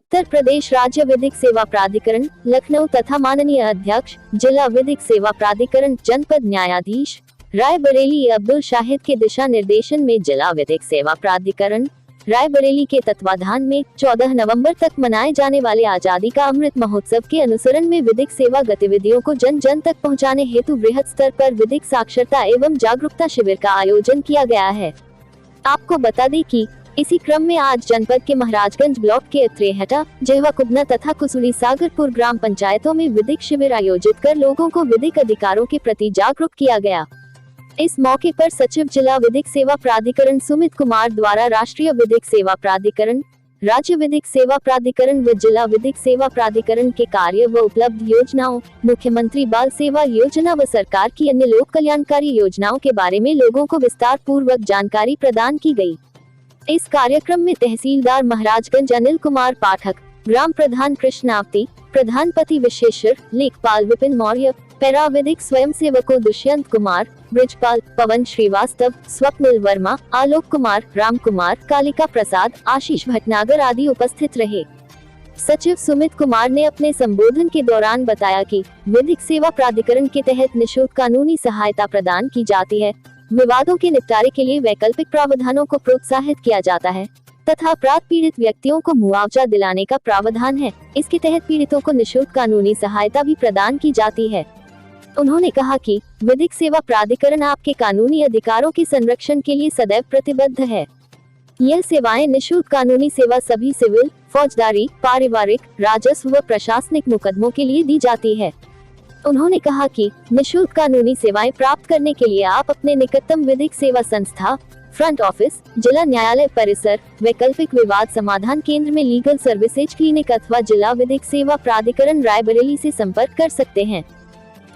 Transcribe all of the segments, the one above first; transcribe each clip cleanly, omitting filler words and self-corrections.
उत्तर प्रदेश राज्य विधिक सेवा प्राधिकरण लखनऊ तथा माननीय अध्यक्ष जिला विधिक सेवा प्राधिकरण जनपद न्यायाधीश रायबरेली अब्दुल शाहिद के दिशा निर्देशन में जिला विधिक सेवा प्राधिकरण रायबरेली के तत्वाधान में 14 नवंबर तक मनाए जाने वाले आजादी का अमृत महोत्सव के अनुसरण में विधिक सेवा गतिविधियों को जन जन तक पहुंचाने हेतु बृहद स्तर पर विधिक साक्षरता एवं जागरूकता शिविर का आयोजन किया गया है। आपको बता दें कि इसी क्रम में आज जनपद के महाराजगंज ब्लॉक के अत्रेहटा, जेहवा कुबना तथा कुसुली सागरपुर ग्राम पंचायतों में विधिक शिविर आयोजित कर लोगों को विधिक अधिकारों के प्रति जागरूक किया गया। इस मौके पर सचिव जिला विधिक सेवा प्राधिकरण सुमित कुमार द्वारा राष्ट्रीय विधिक सेवा प्राधिकरण, राज्य विधिक सेवा प्राधिकरण व जिला विधिक सेवा प्राधिकरण के कार्य व उपलब्ध योजनाओं, मुख्यमंत्री बाल सेवा योजना व सरकार की अन्य लोक कल्याणकारी योजनाओं के बारे में लोगों को विस्तार पूर्वक जानकारी प्रदान की गई। इस कार्यक्रम में तहसीलदार महाराजगंज अनिल कुमार पाठक, ग्राम प्रधान कृष्णावती, प्रधानपति विशेषर लेखपाल विपिन मौर्य, पैराविधिक स्वयं सेवकों दुष्यंत कुमार, ब्रिजपाल, पवन श्रीवास्तव, स्वप्निल वर्मा, आलोक कुमार, राम कुमार, कालिका प्रसाद, आशीष भटनागर आदि उपस्थित रहे। सचिव सुमित कुमार ने अपने संबोधन के दौरान बताया कि विधिक सेवा प्राधिकरण के तहत निःशुल्क कानूनी सहायता प्रदान की जाती है, विवादों के निपटारे के लिए वैकल्पिक प्रावधानों को प्रोत्साहित किया जाता है तथा अपराध पीड़ित व्यक्तियों को मुआवजा दिलाने का प्रावधान है। इसके तहत पीड़ितों को निःशुल्क कानूनी सहायता भी प्रदान की जाती है। उन्होंने कहा कि विधिक सेवा प्राधिकरण आपके कानूनी अधिकारों के संरक्षण के लिए सदैव प्रतिबद्ध है। यह सेवाएं निःशुल्क कानूनी सेवा सभी सिविल, फौजदारी, पारिवारिक, राजस्व व प्रशासनिक मुकदमों के लिए दी जाती है। उन्होंने कहा कि निःशुल्क कानूनी सेवाएं प्राप्त करने के लिए आप अपने निकटतम विधिक सेवा संस्था, फ्रंट ऑफिस, जिला न्यायालय परिसर, वैकल्पिक विवाद समाधान केंद्र में लीगल सर्विसेज क्लिनिक अथवा जिला विधिक सेवा प्राधिकरण रायबरेली से संपर्क कर सकते हैं।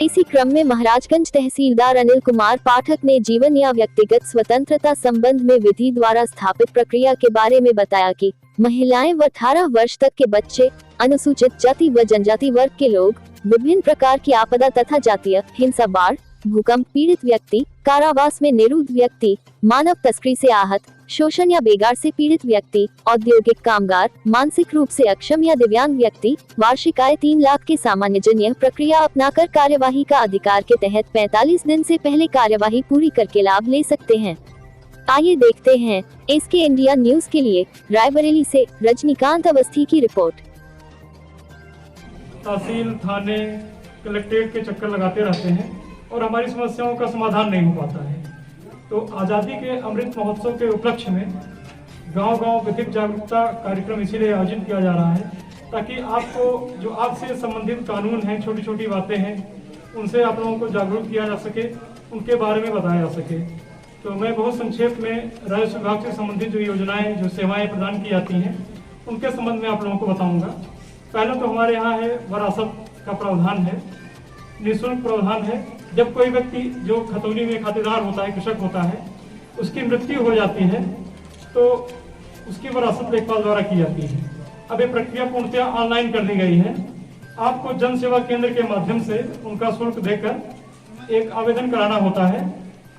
इसी क्रम में महाराजगंज तहसीलदार अनिल कुमार पाठक ने जीवन या व्यक्तिगत स्वतंत्रता संबंध में विधि द्वारा स्थापित प्रक्रिया के बारे में बताया कि महिलाएं व 18 वर्ष तक के बच्चे, अनुसूचित जाति व जनजाति वर्ग के लोग, विभिन्न प्रकार की आपदा तथा जातीय हिंसा, बाढ़, भूकंप पीड़ित व्यक्ति, कारावास में निरुद्ध व्यक्ति, मानव तस्करी से आहत, शोषण या बेगार से पीड़ित व्यक्ति, औद्योगिक कामगार, मानसिक रूप से अक्षम या दिव्यांग व्यक्ति, वार्षिक आय 3 लाख के सामान्य जन यह प्रक्रिया अपनाकर कार्यवाही का अधिकार के तहत 45 दिन से पहले कार्यवाही पूरी करके लाभ ले सकते हैं। आइए देखते हैं इसके इंडिया न्यूज के लिए रायबरेली से रजनीकांत अवस्थी की रिपोर्ट। तहसील, थाने, कलेक्ट्रेट के चक्कर लगाते रहते हैं और हमारी समस्याओं का समाधान नहीं हो पाता है। तो आज़ादी के अमृत महोत्सव के उपलक्ष्य में गांव-गांव विधिक जागरूकता कार्यक्रम इसीलिए आयोजित किया जा रहा है ताकि आपको जो आपसे संबंधित कानून हैं, छोटी छोटी बातें हैं, उनसे आप लोगों को जागरूक किया जा सके, उनके बारे में बताया जा सके। तो मैं बहुत संक्षेप में राजस्व विभाग से संबंधित जो योजनाएं, जो सेवाएं प्रदान की जाती हैं, उनके संबंध में आप लोगों को बताऊँगा। पहले तो हमारे यहाँ है वरासत का प्रावधान है, निःशुल्क प्रावधान है। जब कोई व्यक्ति जो खतौनी में खातेदार होता है, कृषक होता है, उसकी मृत्यु हो जाती है तो उसकी वरासत लेखपाल द्वारा की जाती है। अब ये प्रक्रिया पूर्णतः ऑनलाइन कर दी गई है। आपको जन सेवा केंद्र के माध्यम से उनका शुल्क देकर एक आवेदन कराना होता है।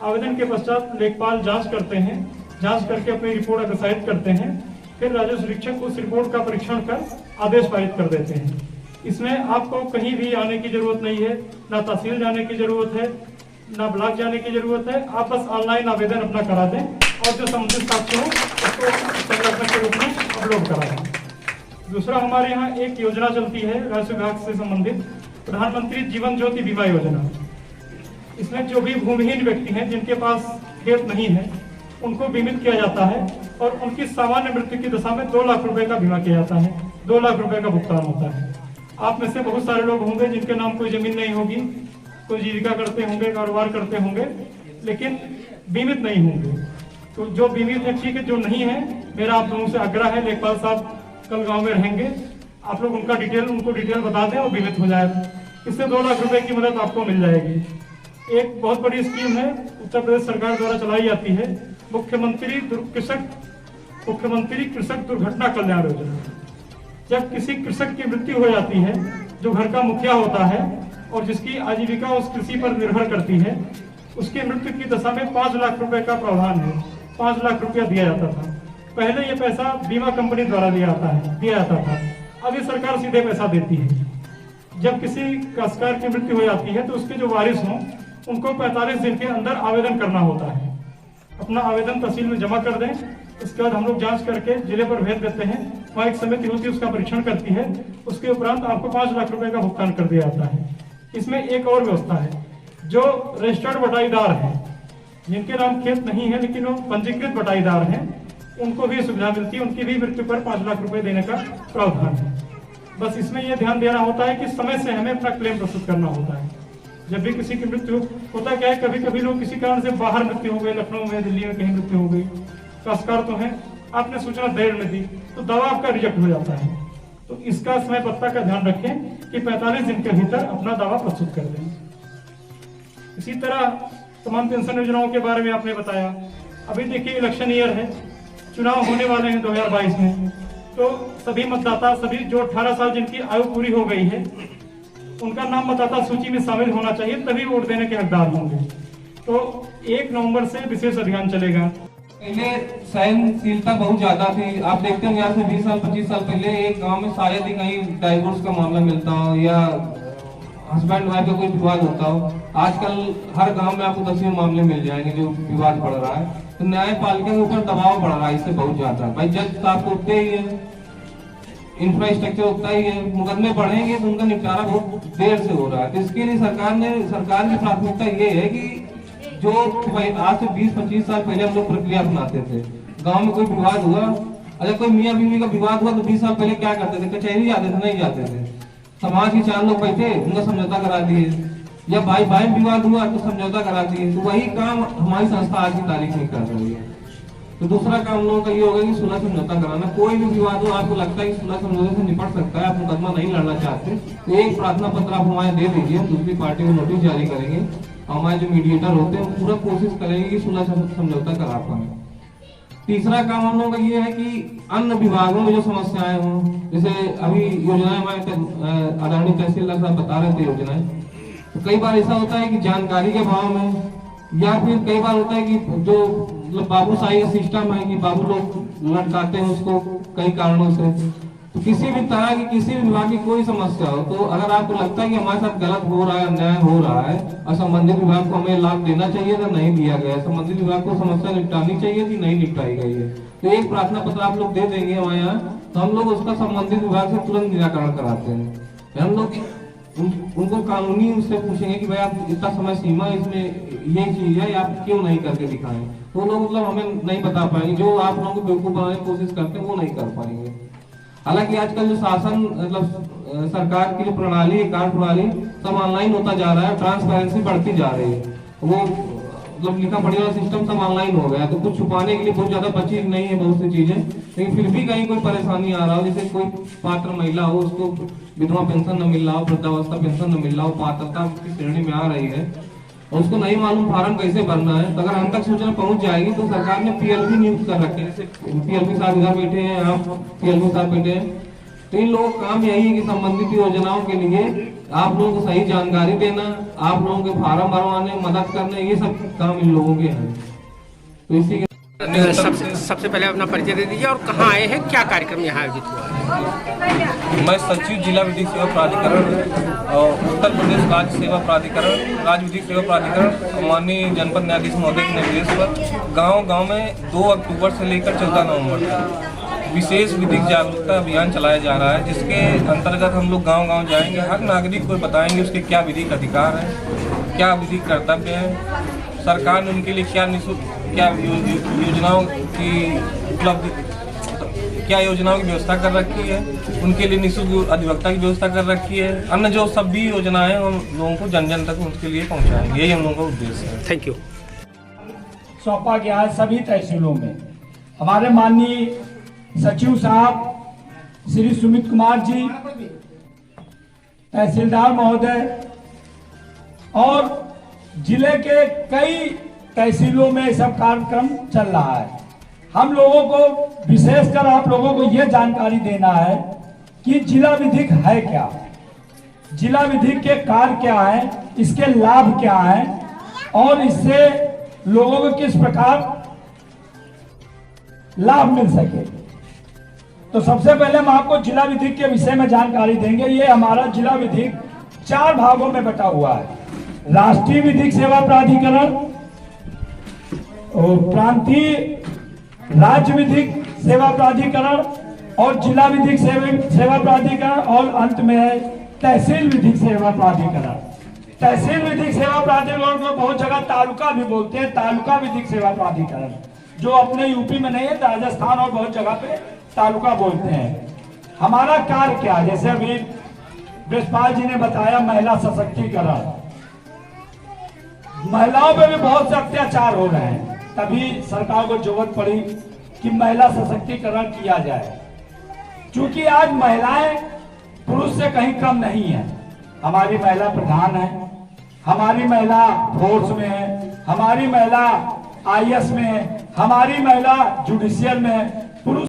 आवेदन के पश्चात लेखपाल जाँच करते हैं, जाँच करके अपनी रिपोर्ट अग्रसारित करते हैं। फिर राजस्व निरीक्षक उस रिपोर्ट का परीक्षण कर आदेश पारित कर देते हैं। इसमें आपको कहीं भी आने की जरूरत नहीं है, ना तहसील जाने की जरूरत है, ना ब्लॉक जाने की जरूरत है। आप बस ऑनलाइन आवेदन अपना करा दें और जो संबंधित साक्ष्य हो उसको संरक्षण के रूप में अपलोड करा दें। दूसरा, हमारे यहाँ एक योजना चलती है राजस्व विभाग से संबंधित, प्रधानमंत्री जीवन ज्योति बीमा योजना। इसमें जो भी भूमिहीन व्यक्ति हैं, जिनके पास खेत नहीं है, उनको बीमित किया जाता है और उनकी सामान्य मृत्यु की दशा में 2 लाख रुपए का बीमा किया जाता है। 2 लाख रुपए का भुगतान होता है। आप में से बहुत सारे लोग होंगे जिनके नाम कोई जमीन नहीं होगी, कोई जीविका करते होंगे, कारोबार करते होंगे, लेकिन बीमित नहीं होंगे। तो जो बीमित व्यक्ति के जो नहीं है, मेरा आप लोगों से आग्रह है, लेखपाल साहब कल गांव में रहेंगे, आप लोग उनको डिटेल बता दें और बीमित हो जाए। इससे 2 लाख रुपए की मदद आपको मिल जाएगी। एक बहुत बड़ी स्कीम है, उत्तर प्रदेश सरकार द्वारा चलाई जाती है, मुख्यमंत्री कृषक दुर्घटना कल्याण योजना। जब किसी कृषक की मृत्यु हो जाती है, जो घर का मुखिया होता है और जिसकी आजीविका उस कृषि पर निर्भर करती है, उसकी मृत्यु की दशा में 5 लाख रुपए का प्रावधान है। 5 लाख रुपया दिया जाता था। पहले ये पैसा बीमा कंपनी द्वारा दिया जाता था, अभी सरकार सीधे पैसा देती है। जब किसी काश्तकार की मृत्यु हो जाती है तो उसके जो वारिस हों उनको 45 दिन के अंदर आवेदन करना होता है। अपना आवेदन तहसील में जमा कर दें, उसके बाद हम लोग जांच करके जिले पर भेज देते हैं। वहाँ एक समिति होती है, उसका परीक्षण करती है। उसके उपरांत आपको 5 लाख रुपए का भुगतान कर दिया जाता है। इसमें एक और व्यवस्था है, जो रजिस्टर्ड बटाईदार हैं, जिनके नाम खेत नहीं है लेकिन वो पंजीकृत बटाईदार हैं, उनको भी सुविधा मिलती है। उनकी भी मृत्यु पर 5 लाख रुपए देने का प्रावधान है। बस इसमें यह ध्यान देना होता है कि समय से हमें अपना क्लेम प्रस्तुत करना होता है। जब भी किसी की मृत्यु होता क्या है, कभी कभी लोग किसी कारण से बाहर मृत्यु हो गई, लखनऊ में, दिल्ली में कहीं मृत्यु हो गई, काश्तकार तो है, आपने सूचना देर में दी तो दावा आपका रिजेक्ट हो जाता है। तो इसका समय पत्ता का ध्यान रखें कि 45 दिन के भीतर अपना दावा प्रस्तुत कर दें। इसी तरह तमाम पेंशन योजनाओं के बारे में आपने बताया। अभी देखिए इलेक्शन ईयर है, चुनाव होने वाले हैं 2022 में, तो सभी मतदाता, सभी जो 18 साल जिनकी आयु पूरी हो गई है, उनका नाम मतदाता सूची में शामिल होना चाहिए, तभी वोट देने के हकदार होंगे। तो 1 नवंबर से विशेष अभियान चलेगा। पहले सहनशीलता बहुत ज्यादा थी। आप देखते होंगे आज से 20 साल 25 साल पहले एक गांव में शायद ही कहीं डाइवोर्स का मामला मिलता हो या हस्बैंड वाइफ का कोई विवाद होता हो। आजकल हर गांव में आपको 10 मामले मिल जाएंगे जो विवाद बढ़ रहा है। तो न्यायपालिका के ऊपर दबाव बढ़ रहा है इससे बहुत ज्यादा। भाई जज साहब को उठते ही है, इंफ्रास्ट्रक्चर उतना ही है, मुकदमे बढ़ेंगे तो उनका निपटारा बहुत देर से हो रहा है। तो इसके लिए सरकार की प्राथमिकता ये है कि जो आज से 20-25 साल पहले हम लोग प्रक्रिया अपनाते थे, गांव में कोई विवाद हुआ, अगर कोई मियां बीवी का विवाद हुआ तो 20 साल पहले क्या करते थे, कचहरी जाते थे, नहीं जाते थे, समाज के 4 लोग बैठे, उनका समझौता करा दिए, या भाई भाई विवाद हुआ तो समझौता करा दिए। तो वही काम हमारी संस्था आज की तारीख में कर रही है। तो दूसरा काम हम लोगों का ये होगा कि सुलह समझौता कराना। कोई भी विवाद हो, आपको लगता है कि सुलह समझौते से निपट सकता है, आप मुकदमा नहीं लड़ना चाहते, तो एक प्रार्थना पत्र आप हमारे दे दीजिए, हम दूसरी पार्टी को नोटिस जारी करेंगे। हमारे जो मीडिएटर होते हैं पूरा कोशिश करेंगे कि सुलह समझौता करा पाए। तीसरा काम हम लोगों का ये है कि अन्य विभागों में जो समस्याएं हों, जैसे अभी योजनाएं हमारे आदरणीय तहसीलदार साहब बता रहे थे योजनाएं, तो कई बार ऐसा होता है कि जानकारी के अभाव में, या फिर कई बार होता है कि जो बाबूशाही सिस्टम है कि बाबू लोग लटकाते हैं उसको कई कारणों से। तो किसी भी तरह की किसी भी विभाग की कोई समस्या हो, तो अगर आपको लगता है कि हमारे साथ गलत हो रहा है, अन्याय हो रहा है और संबंधित विभाग को हमें लाभ देना चाहिए तो नहीं दिया गया, संबंधित विभाग को समस्या निपटानी चाहिए कि नहीं निपटाई गई है, तो एक प्रार्थना पत्र आप लोग दे देंगे हमारे यहाँ, तो हम लोग उसका संबंधित विभाग से तुरंत निराकरण कराते हैं। हम लोग उनको कानूनी उससे पूछेंगे कि भाई आप इतना समय सीमा इसमें ये चीज है, आप क्यों नहीं करके दिखाएं। तो लोग मतलब हमें नहीं बता पाएंगे, जो आप लोगों को बेवकूफ बनाने की कोशिश करते हैं वो नहीं कर पाएंगे। हालांकि आजकल जो शासन मतलब सरकार की जो प्रणाली है, कार्य प्रणाली सब ऑनलाइन होता जा रहा है, ट्रांसपेरेंसी बढ़ती जा रही है, वो मतलब लिखा पढ़ी वाला सिस्टम सब ऑनलाइन हो गया, तो कुछ छुपाने के लिए बहुत ज्यादा बची नहीं है बहुत सी चीजें। लेकिन फिर भी कहीं कोई परेशानी आ रहा हो, जैसे कोई पात्र महिला हो, उसको विधवा पेंशन न मिल रहा हो, वृद्धावस्था पेंशन न मिल रहा हो, पात्रता की श्रेणी में आ रही है और उसको नहीं मालूम फार्म कैसे भरना है, तो अगर हम तक सूचना पहुंच जाएगी तो सरकार ने पीएलबी नियुक्त कर रखे हैं। जैसे पीएलबी साहब इधर बैठे हैं, आप पीएलबी साहब बैठे हैं, तो इन लोगों का काम यही है कि संबंधित योजनाओं के लिए आप लोगों को सही जानकारी देना, आप लोगों के फार्म भरवाने मदद करने, ये सब काम इन लोगों के हैं। तो इसी के सबसे पहले अपना परिचय दे दीजिए और कहाँ आए हैं, क्या कार्यक्रम यहाँ आयोजित हुआ है। मैं सचिव जिला विधिक सेवा प्राधिकरण और उत्तर प्रदेश राज्य सेवा प्राधिकरण, राज्य विधिक सेवा प्राधिकरण माननीय जनपद न्यायाधीश महोदय के निर्देश पर गांव-गांव में 2 अक्टूबर से लेकर 14 नवंबर तक विशेष विधिक जागरूकता अभियान चलाया जा रहा है, जिसके अंतर्गत हम लोग गांव-गांव जाएंगे, हर नागरिक को बताएंगे उसके क्या विधिक अधिकार है, क्या विधिक कर्तव्य है, सरकार ने उनके लिए क्या क्या योजनाओं की उपलब्ध, क्या योजनाओं की व्यवस्था कर रखी है, उनके लिए निःशुल्क अधिवक्ता की व्यवस्था कर रखी है, अन्य जो सब भी योजनाएं हम लोगों को जन जन तक उनके लिए पहुंचाएंगे, यही हम लोगों का उद्देश्य है। Thank you. सौंपा गया है सभी तहसीलों में। हमारे माननीय सचिव साहब श्री सुमित कुमार जी, तहसीलदार महोदय और जिले के कई तहसीलों में सब कार्यक्रम चल रहा है। हम लोगों को विशेषकर आप लोगों को यह जानकारी देना है कि जिला विधिक है क्या, जिला विधिक के कार्य क्या है, इसके लाभ क्या है और इससे लोगों को किस प्रकार लाभ मिल सके। तो सबसे पहले हम आपको जिला विधिक के विषय में जानकारी देंगे। ये हमारा जिला विधिक 4 भागों में बटा हुआ है। राष्ट्रीय विधिक सेवा प्राधिकरण, प्रांतीय राज्य विधिक सेवा प्राधिकरण और जिला विधिक सेवा प्राधिकरण और अंत में है तहसील विधिक सेवा प्राधिकरण। तहसील विधिक सेवा प्राधिकरण को बहुत जगह तालुका भी बोलते हैं, तालुका विधिक सेवा प्राधिकरण, जो अपने यूपी में नहीं है, राजस्थान और बहुत जगह पे तालुका बोलते हैं। हमारा कार्य क्या है, जैसे अभी बृजपाल जी ने बताया महिला सशक्तिकरण, महिलाओं पे भी बहुत से अत्याचार हो रहे हैं, तभी सरकार को जरूरत पड़ी कि महिला सशक्तिकरण किया जाए। क्योंकि आज महिलाएं पुरुष से कहीं कम नहीं है। हमारी महिला प्रधान है, हमारी महिला फोर्स में है, हमारी महिला IAS में है, हमारी महिला जुडिशियल में है। पुरुष